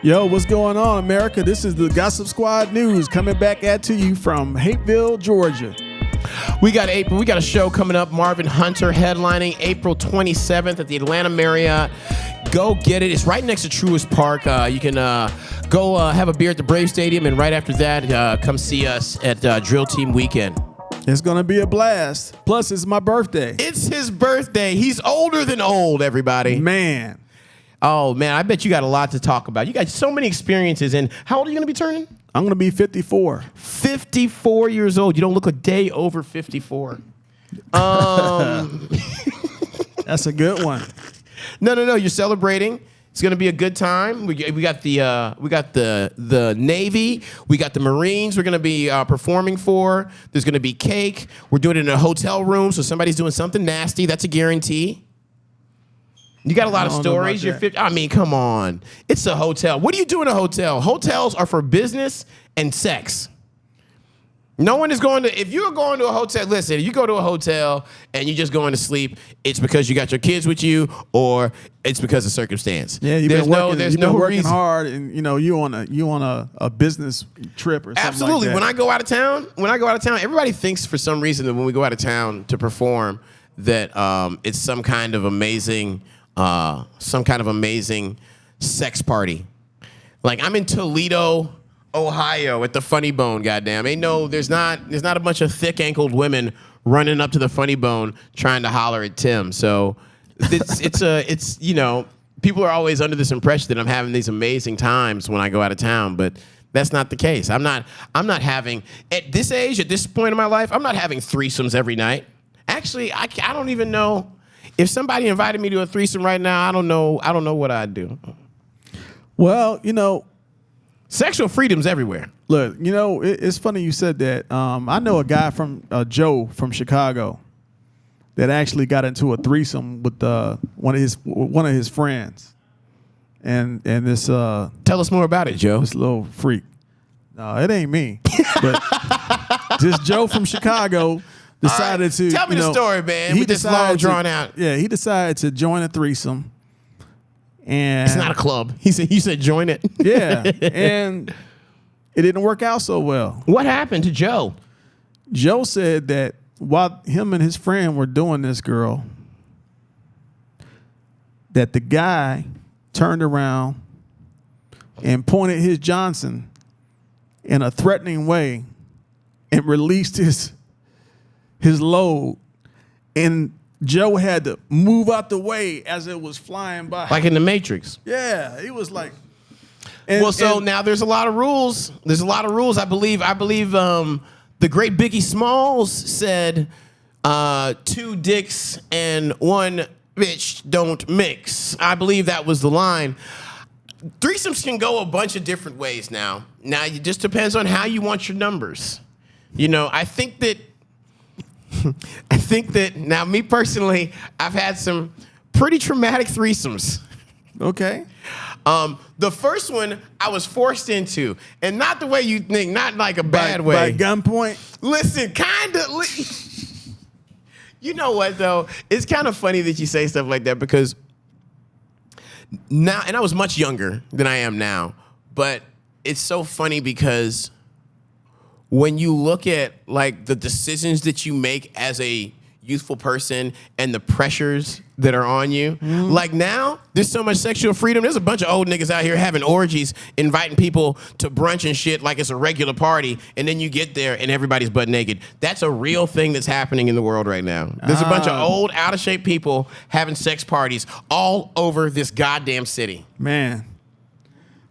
Yo, what's going on, America? This is the Gossip Squad News coming back at you from Hapeville, Georgia. We got a show coming up. Marvin Hunter headlining April 27th at the Atlanta Marriott. Go get it. It's right next to Truist Park. You can go have a beer at the Brave Stadium, and right after that, come see us at Drill Team Weekend. It's going to be a blast. Plus, it's my birthday. It's his birthday. He's older than old, everybody. Man. Oh, man, I bet you got a lot to talk about. You got so many experiences. And how old are you going to be turning? I'm going to be 54. 54 years old. You don't look a day over 54. That's a good one. No. You're celebrating. It's going to be a good time. We got the Navy. We got the Marines we're going to be performing for. There's going to be cake. We're doing it in a hotel room, so somebody's doing something nasty. That's a guarantee. You got a lot of stories. I mean, come on. It's a hotel. What do you do in a hotel? Hotels are for business and sex. No one is going to, if you're going to a hotel, listen, if you go to a hotel and you're just going to sleep, it's because you got your kids with you or it's because of circumstance. Yeah, you've been working hard and you on a business trip or something. Absolutely. Like that. When I go out of town, everybody thinks for some reason that when we go out of town to perform that it's some kind of amazing sex party. Like I'm in Toledo, Ohio at the Funny Bone, goddamn. There's not a bunch of thick-ankled women running up to the Funny Bone trying to holler at Tim. So it's people are always under this impression that I'm having these amazing times when I go out of town, but that's not the case. I'm not having, at this age, at this point in my life, I'm not having threesomes every night. Actually, I don't even know. If somebody invited me to a threesome right now, I don't know what I'd do. Well, sexual freedom's everywhere. Look, it's funny you said that. I know a guy from Joe from Chicago that actually got into a threesome with one of his friends, and this. Tell us more about it, Joe. This little freak. No, it ain't me, but this Joe from Chicago decided to. Tell me the story, man. With this long drawn out. Yeah, he decided to join a threesome. And it's not a club. You said join it. Yeah, and it didn't work out so well. What happened to Joe? Joe said that while him and his friend were doing this girl, that the guy turned around and pointed his Johnson in a threatening way and released his load, and Joe had to move out the way as it was flying by. Like in the Matrix. Yeah, he was like. Now there's a lot of rules. There's a lot of rules. I believe the great Biggie Smalls said 2 dicks and 1 bitch don't mix. I believe that was the line. Threesomes can go a bunch of different ways now. Now it just depends on how you want your numbers. I think that now, me personally, I've had some pretty traumatic threesomes. Okay. The first one I was forced into, and not the way you think, not like a bad way. By gunpoint? Listen, kind of. You know what, though? It's kind of funny that you say stuff like that because now, and I was much younger than I am now, but it's so funny because when you look at like the decisions that you make as a youthful person and the pressures that are on you, like now there's so much sexual freedom. There's a bunch of old niggas out here having orgies, inviting people to brunch and shit like it's a regular party, and then you get there and everybody's butt naked. That's a real thing that's happening in the world right now. There's a bunch of old, out of shape people having sex parties all over this goddamn city. Man.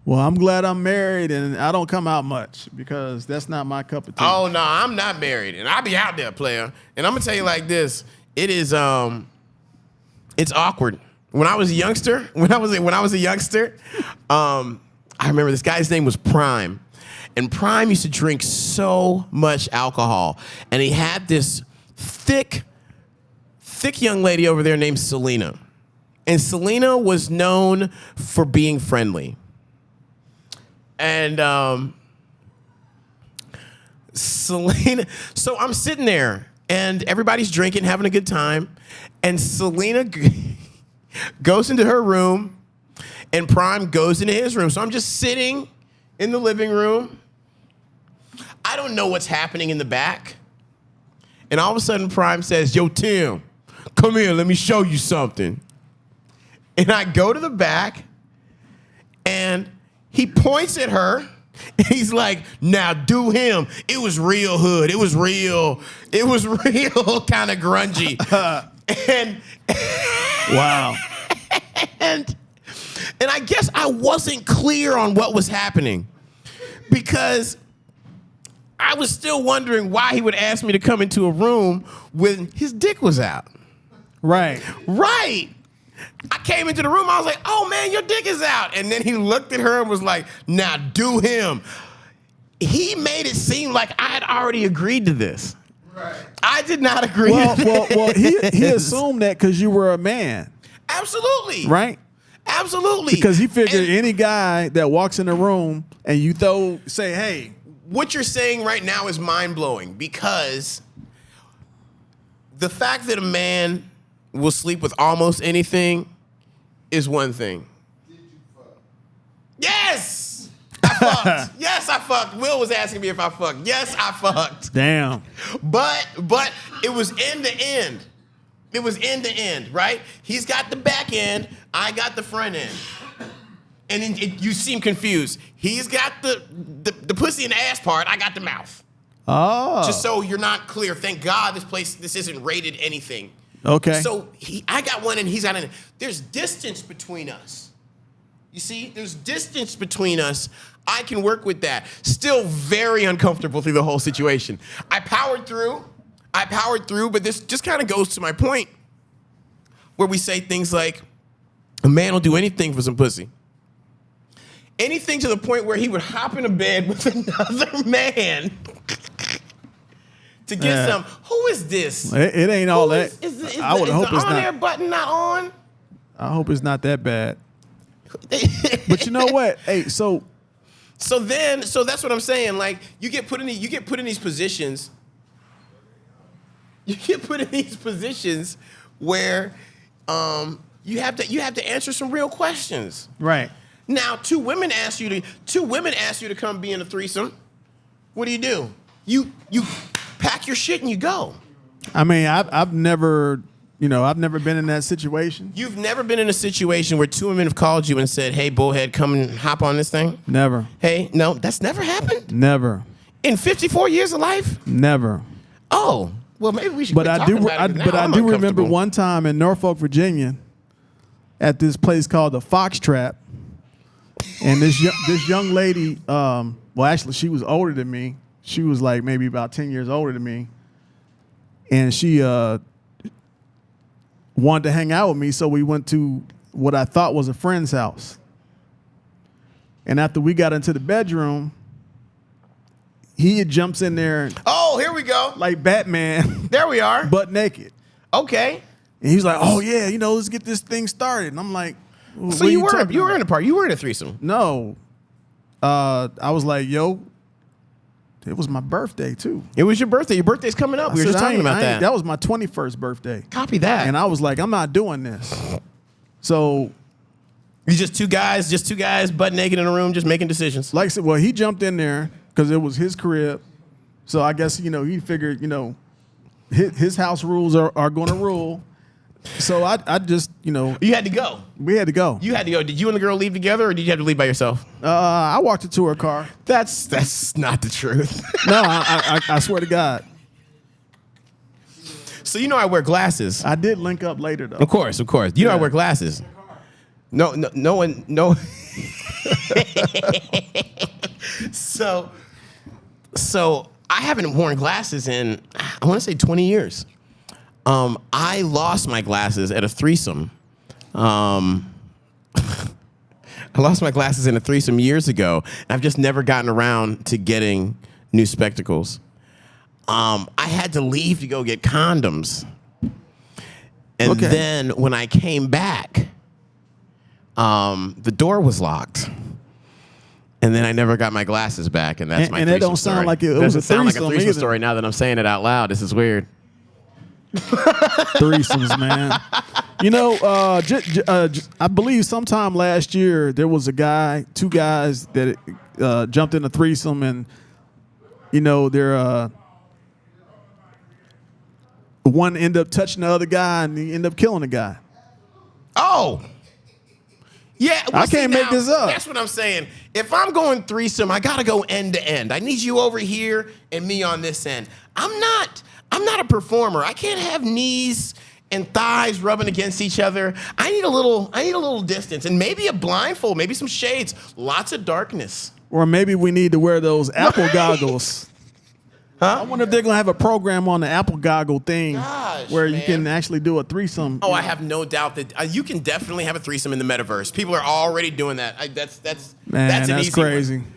Well, I'm glad I'm married and I don't come out much because that's not my cup of tea. Oh no, I'm not married, and I be out there, player. And I'm gonna tell you like this: it is, it's awkward. When I was a youngster, I remember this guy's name was Prime, and Prime used to drink so much alcohol, and he had this thick young lady over there named Selena, and Selena was known for being friendly. And Selena, so I'm sitting there and everybody's drinking, having a good time. And Selena goes into her room and Prime goes into his room. So I'm just sitting in the living room. I don't know what's happening in the back. And all of a sudden, Prime says, yo, Tim, come here, let me show you something. And I go to the back, and he points at her. And he's like, now do him. It was real hood. It was real kind of grungy. And Wow. and I guess I wasn't clear on what was happening because I was still wondering why he would ask me to come into a room when his dick was out. Right. Right. I came into the room, I was like, oh man, your dick is out. And then he looked at her and was like, now do him. He made it seem like I had already agreed to this. Right. I did not agree to this. Well, he assumed that because you were a man. Absolutely. Right? Absolutely. Because he figured any guy that walks in the room and you say, hey. What you're saying right now is mind-blowing because the fact that a man will sleep with almost anything is one thing. Did you fuck? Yes! I fucked. Yes, I fucked. Will was asking me if I fucked. Yes, I fucked. Damn. But it was end to end. It was end to end, right? He's got the back end, I got the front end. And then you seem confused. He's got the pussy and the ass part. I got the mouth. Oh. Just so you're not clear. Thank God this isn't rated anything. Okay. So I got one and he's got an. There's distance between us. You see, there's distance between us. I can work with that. Still very uncomfortable through the whole situation. I powered through, but this just kind of goes to my point where we say things like, a man will do anything for some pussy. Anything to the point where he would hop in a bed with another man to get some. Who is this? It ain't all that. I would hope it's not. Is the on-air button not on? I hope it's not that bad. But you know what? Hey, so that's what I'm saying. Like you get put in these positions. You get put in these positions where you have to answer some real questions. Right. Now, two women ask you to come be in a threesome. What do? You pack your shit and you go. I mean, I've never been in that situation. You've never been in a situation where two women have called you and said, "Hey, bullhead, come and hop on this thing." Never. Hey, no, that's never happened. Never. In 54 years of life. Never. Oh, well, maybe we should. But I do remember one time in Norfolk, Virginia, at this place called the Fox Trap. And this young lady, well, actually, she was older than me. She was like maybe about 10 years older than me. And she wanted to hang out with me, so we went to what I thought was a friend's house. And after we got into the bedroom, he jumps in there. Oh, here we go. Like Batman. There we are. Butt naked. Okay. And he's like, oh, yeah, let's get this thing started. And I'm like, so you were in a party. You were in a threesome. No. I was like, yo, it was my birthday, too. It was your birthday. Your birthday's coming up. We were just talking about that. That was my 21st birthday. Copy that. And I was like, I'm not doing this. So. You just two guys butt naked in a room just making decisions. Like I said, well, he jumped in there because it was his crib. So I guess, he figured, his house rules are going to rule. So I just, You had to go. We had to go. You had to go. Did you and the girl leave together, or did you have to leave by yourself? I walked her to her car. That's not the truth. No, I swear to God. So I wear glasses. I did link up later, though. Of course. You know I wear glasses. No one. So I haven't worn glasses in, I want to say 20 years. I lost my glasses at a threesome. I lost my glasses in a threesome years ago, and I've just never gotten around to getting new spectacles. I had to leave to go get condoms. And then when I came back, the door was locked. And then I never got my glasses back, and that's my threesome story. And it don't sound like it was a threesome. Like a threesome story now that I'm saying it out loud. This is weird. Threesomes, man. You know, I believe sometime last year there was two guys that jumped in a threesome, and you know, one ended up touching the other guy, and he ended up killing the guy. Oh. Yeah, I can't make this up. That's what I'm saying. If I'm going threesome, I gotta go end to end. I need you over here and me on this end. I'm not a performer. I can't have knees and thighs rubbing against each other. I need a little distance, and maybe a blindfold, maybe some shades, lots of darkness. Or maybe we need to wear those Apple goggles. Huh? I wonder if they're gonna have a program on the Apple goggle thing where you man. can actually do a threesome. Oh, I have no doubt that you can definitely have a threesome in the metaverse. People are already doing that. That's an easy crazy. one.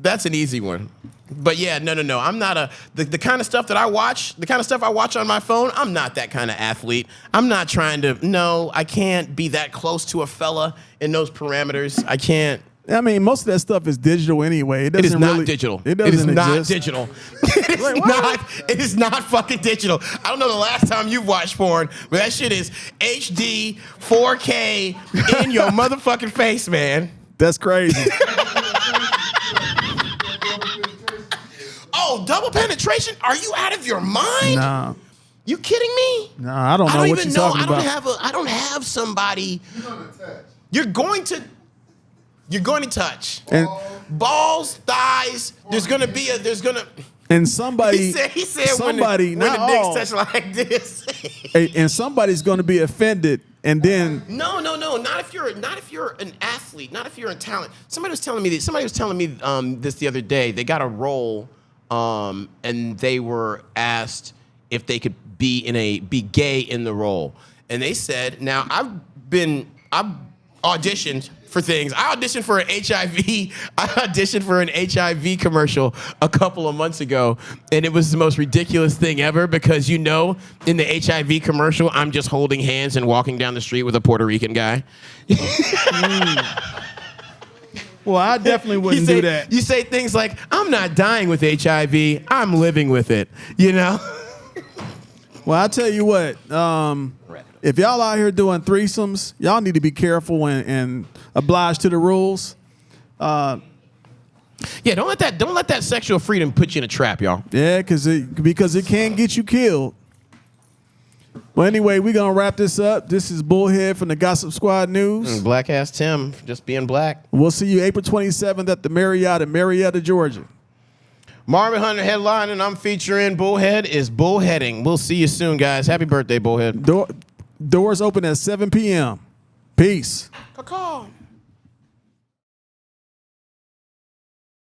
That's an easy one. But yeah, no. I'm not the kind of stuff that I watch, the kind of stuff I watch on my phone, I'm not that kind of athlete. I'm not trying to, no, I can't be that close to a fella in those parameters. I can't. I mean, most of that stuff is digital anyway. It is not digital. It doesn't not exist. digital. It is not fucking digital. I don't know the last time you've watched porn, but that shit is HD, 4K, in your motherfucking face, man. That's crazy. Oh, double penetration? Are you out of your mind? Nah. You kidding me? Nah, I don't know what you're talking about. I don't have somebody. You're going to touch. And Balls, thighs. and somebody He said somebody when not the all, dicks touch like this. and somebody's going to be offended, and then No. Not if you're an athlete. Not if you're a talent. Somebody was telling me this the other day. They got a role, and they were asked if they could be gay in the role, and they said, "Now I've auditioned for things. I auditioned for an HIV commercial a couple of months ago, and it was the most ridiculous thing ever because in the HIV commercial, I'm just holding hands and walking down the street with a Puerto Rican guy. well, I definitely wouldn't do that. You say things like, "I'm not dying with HIV, I'm living with it," you know? Well, I tell you what, if y'all out here doing threesomes, y'all need to be careful and oblige to the rules. Yeah, don't let that sexual freedom put you in a trap, y'all. Yeah, because it can get you killed. Well, anyway, we're going to wrap this up. This is Bullhead from the Gossip Squad News. Black ass Tim, just being black. We'll see you April 27th at the Marriott in Marietta, Georgia. Marvin Hunter headline, and I'm featuring Bullhead is bullheading. We'll see you soon, guys. Happy birthday, Bullhead. Doors open at 7 p.m. Peace. Caw-caw.